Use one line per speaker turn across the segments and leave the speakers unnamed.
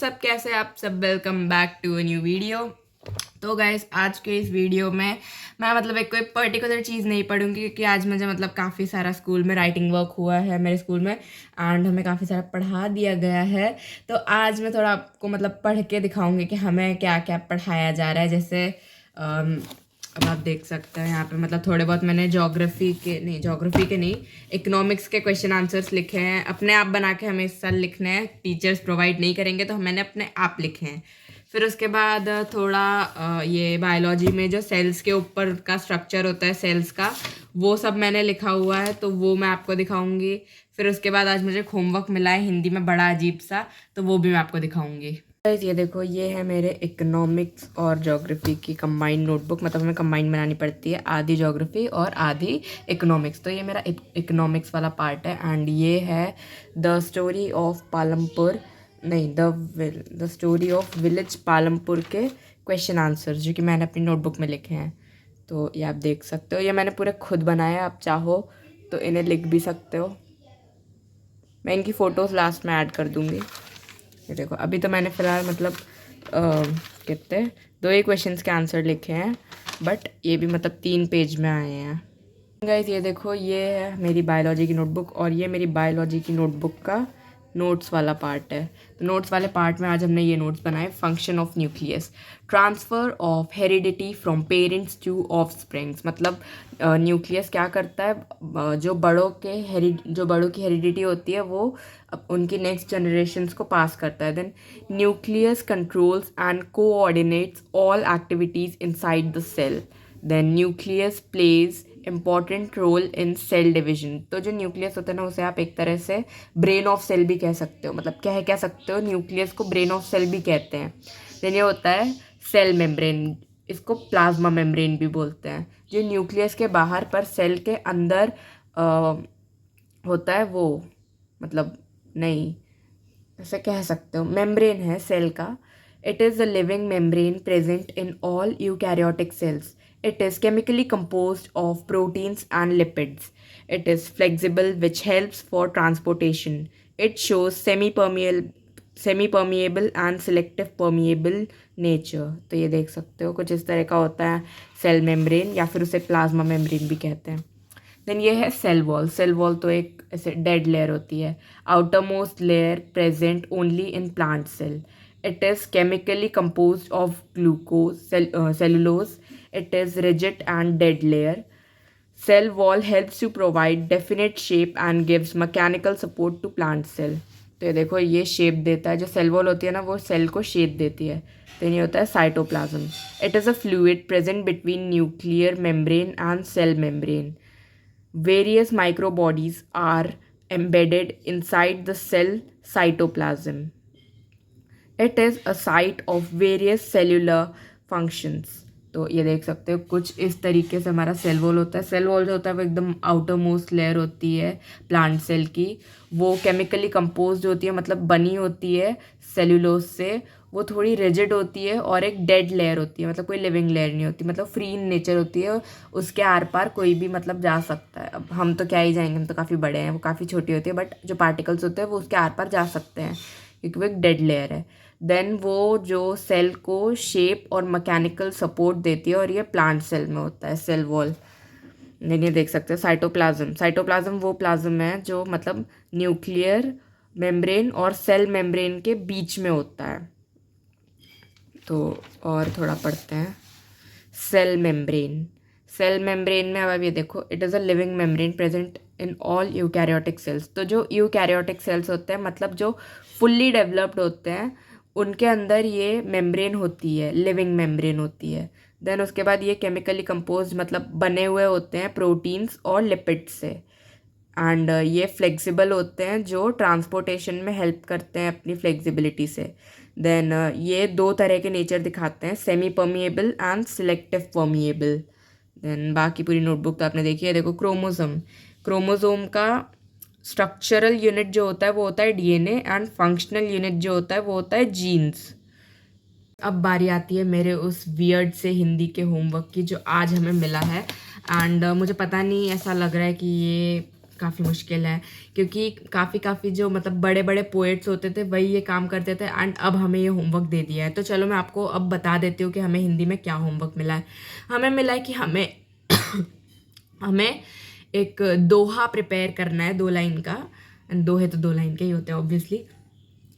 सब, कैसे आप सब? Welcome back to a new video. तो गाइस, आज के इस वीडियो में मैं मतलब एक कोई पर्टिकुलर चीज़ नहीं पढ़ूंगी, क्योंकि आज मुझे मतलब काफ़ी सारा स्कूल में राइटिंग वर्क हुआ है मेरे स्कूल में, एंड हमें काफ़ी सारा पढ़ा दिया गया है। तो आज मैं थोड़ा आपको मतलब पढ़ के दिखाऊंगी कि हमें क्या क्या पढ़ाया जा रहा है। जैसे अब आप देख सकते हैं यहाँ पे मतलब थोड़े बहुत मैंने ज्योग्राफी के नहीं, इकोनॉमिक्स के क्वेश्चन आंसर्स लिखे हैं। अपने आप बना के हमें इस साल लिखने हैं, टीचर्स प्रोवाइड नहीं करेंगे, तो मैंने अपने आप लिखे हैं। फिर उसके बाद थोड़ा ये बायोलॉजी में जो सेल्स के ऊपर का स्ट्रक्चर होता है सेल्स का, वो सब मैंने लिखा हुआ है, तो वो मैं आपको दिखाऊंगी। फिर उसके बाद आज मुझे होमवर्क मिला है हिंदी में बड़ा अजीब सा, तो वो भी मैं आपको दिखाऊंगी। ये देखो, ये है मेरे इकोनॉमिक्स और ज्योग्राफी की कंबाइंड नोटबुक। मतलब हमें कंबाइंड बनानी पड़ती है, आधी ज्योग्राफी और आधी इकोनॉमिक्स। तो ये मेरा इकोनॉमिक्स वाला पार्ट है, एंड ये है द स्टोरी ऑफ पालमपुर, नहीं, the story of village Palampur के क्वेश्चन आंसर्स, जो कि मैंने अपनी नोटबुक में लिखे हैं। तो ये आप देख सकते हो, ये मैंने पूरे खुद बनाया। आप चाहो तो इन्हें लिख भी सकते हो। मैं इनकी फ़ोटोज़ लास्ट में ऐड कर दूँगी। ये देखो, अभी तो मैंने फ़िलहाल मतलब कितने 2 ही क्वेश्चंस के आंसर लिखे हैं, बट ये भी मतलब 3 पेज में आए हैं। गाइस, ये देखो, ये है मेरी बायोलॉजी की नोटबुक, और ये मेरी बायोलॉजी की नोटबुक का नोट्स वाला पार्ट है। तो नोट्स वाले पार्ट में आज हमने ये नोट्स बनाए। Function of nucleus, transfer of heredity from parents to offsprings. मतलब न्यूक्लियस क्या करता है, जो बड़ों की हेरिडिटी होती है वो उनकी नेक्स्ट जनरेशन्स को पास करता है। Then nucleus controls and coordinates all activities inside the cell. Then nucleus plays important role in cell division. तो जो न्यूक्लियस होता है ना, उसे आप एक तरह से ब्रेन ऑफ सेल भी कह सकते हो, मतलब कह सकते हो, न्यूक्लियस को ब्रेन ऑफ सेल भी कहते हैं। देन ये होता है सेल मेम्ब्रेन, इसको प्लाज्मा मेम्ब्रेन भी बोलते हैं। जो न्यूक्लियस के बाहर पर सेल के अंदर होता है वो, मतलब नहीं, ऐसे कह सकते हो, मेम्ब्रेन है सेल का। It is the living membrane present in all eukaryotic cells. It is chemically composed of proteins and lipids. It is flexible, which helps for transportation. It shows semi-permeable and selective permeable nature. तो ये देख सकते हो, कुछ इस तरह का होता है सेल मेम्ब्रेन, या फिर उसे प्लाज्मा मेम्ब्रेन भी कहते हैं। देन ये है सेल वॉल। सेल वॉल तो एक ऐसे डेड लेयर होती है, outermost layer present only in plant cell. It is chemically composed of cellulose. It is rigid and dead layer. Cell wall helps to provide definite shape and gives mechanical support to plant cell. तो ये देखो, ये shape देता है, जो cell wall होती है ना, वो सेल को शेप देती है। तो ये होता है cytoplasm. It is a fluid present between nuclear membrane and cell membrane. Various microbodies are embedded inside the cell cytoplasm. It is a site of various cellular functions. तो ये देख सकते हो, कुछ इस तरीके से हमारा सेल वॉल होता है। सेल वॉल जो होता है वो एकदम आउटर मोस्ट लेयर होती है प्लांट सेल की। वो केमिकली कंपोज्ड होती है, मतलब बनी होती है सेल्यूलोज से। वो थोड़ी रिजिड होती है, और एक डेड लेयर होती है, मतलब कोई लिविंग लेयर नहीं होती, मतलब फ्री इन नेचर होती है। उसके आर पार कोई भी मतलब जा सकता है। अब हम तो क्या ही जाएंगे, हम तो काफ़ी बड़े हैं, वो काफ़ी छोटी होती है, बट जो पार्टिकल्स होते हैं वो उसके आर पार जा सकते हैं, क्योंकि वो एक डेड लेयर है। देन वो जो सेल को शेप और मैकेनिकल सपोर्ट देती है, और ये प्लांट सेल में होता है सेल वॉल। ये देख सकते हो साइटोप्लाज्म। साइटोप्लाज्म वो प्लाज्म है जो मतलब न्यूक्लियर मेम्ब्रेन और सेल मेम्ब्रेन के बीच में होता है। तो और थोड़ा पढ़ते हैं सेल मेम्ब्रेन। सेल मेम्ब्रेन में अब ये देखो, it is a living membrane present in all eukaryotic cells. तो जो यूकैरियोटिक सेल्स होते हैं, मतलब जो फुल्ली डेवलप्ड होते हैं, उनके अंदर ये मेम्ब्रेन होती है, लिविंग मेम्ब्रेन होती है। देन उसके बाद ये केमिकली कंपोज, मतलब बने हुए होते हैं प्रोटीन्स और लिपिड्स से। एंड ये फ्लेक्सिबल होते हैं, जो ट्रांसपोर्टेशन में हेल्प करते हैं अपनी फ्लेक्सिबिलिटी से। देन ये 2 तरह के नेचर दिखाते हैं, semi permeable and selective permeable. Then बाकी पूरी नोटबुक तो आपने देखी है। देखो, क्रोमोसोम का स्ट्रक्चरल यूनिट जो होता है वो होता है डीएनए, एंड फंक्शनल यूनिट जो होता है वो होता है जीन्स। अब बारी आती है मेरे उस वियर्ड से हिंदी के होमवर्क की, जो आज हमें मिला है। एंड मुझे पता नहीं, ऐसा लग रहा है कि ये काफ़ी मुश्किल है, क्योंकि काफ़ी जो मतलब बड़े बड़े पोएट्स होते थे वही ये काम करते थे, एंड अब हमें ये होमवर्क दे दिया है। तो चलो मैं आपको अब बता देती हूँ कि हमें हिंदी में क्या होमवर्क मिला है। हमें मिला है कि हमें हमें एक दोहा प्रिपेयर करना है 2 लाइन का, दोहे तो 2 लाइन के ही होते हैं ऑब्वियसली।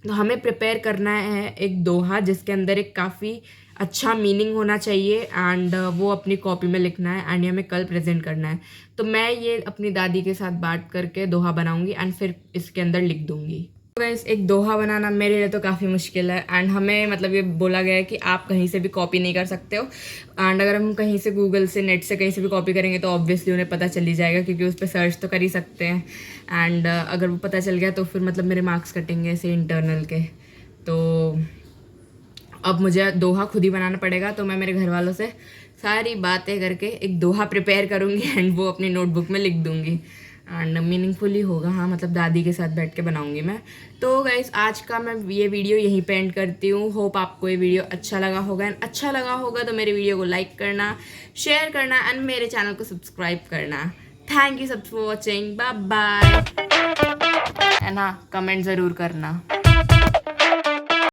तो हमें प्रिपेयर करना है एक दोहा जिसके अंदर एक काफ़ी अच्छा मीनिंग होना चाहिए, एंड वो अपनी कॉपी में लिखना है, एंड ये हमें कल प्रेजेंट करना है। तो मैं ये अपनी दादी के साथ बात करके दोहा बनाऊंगी एंड फिर इसके अंदर लिख दूंगी। तो गाइस, एक दोहा बनाना मेरे लिए तो काफ़ी मुश्किल है, एंड हमें मतलब ये बोला गया है कि आप कहीं से भी कॉपी नहीं कर सकते हो, एंड अगर हम कहीं से गूगल से नेट से कहीं से भी कॉपी करेंगे तो ऑब्वियसली उन्हें पता चल ही जाएगा, क्योंकि उस पर सर्च तो कर ही सकते हैं। एंड अगर वो पता चल गया तो फिर मतलब मेरे मार्क्स कटेंगे ऐसे इंटरनल के। तो अब मुझे दोहा खुद ही बनाना पड़ेगा, तो मैं मेरे घर वालों से सारी बातें करके एक दोहा प्रिपेयर करूँगी एंड वो अपनी नोटबुक में लिख दूँगी, एंड मीनिंगफुल ही होगा। हाँ, मतलब दादी के साथ बैठ के बनाऊँगी मैं। तो गाइस, आज का मैं ये वीडियो यहीं पे एंड करती हूँ। होप आपको ये वीडियो अच्छा लगा होगा, एंड अच्छा लगा होगा तो मेरे वीडियो को लाइक करना, शेयर करना, एंड मेरे चैनल को सब्सक्राइब करना। थैंक यू सब for watching, bye bye. And हाँ, कमेंट ज़रूर करना।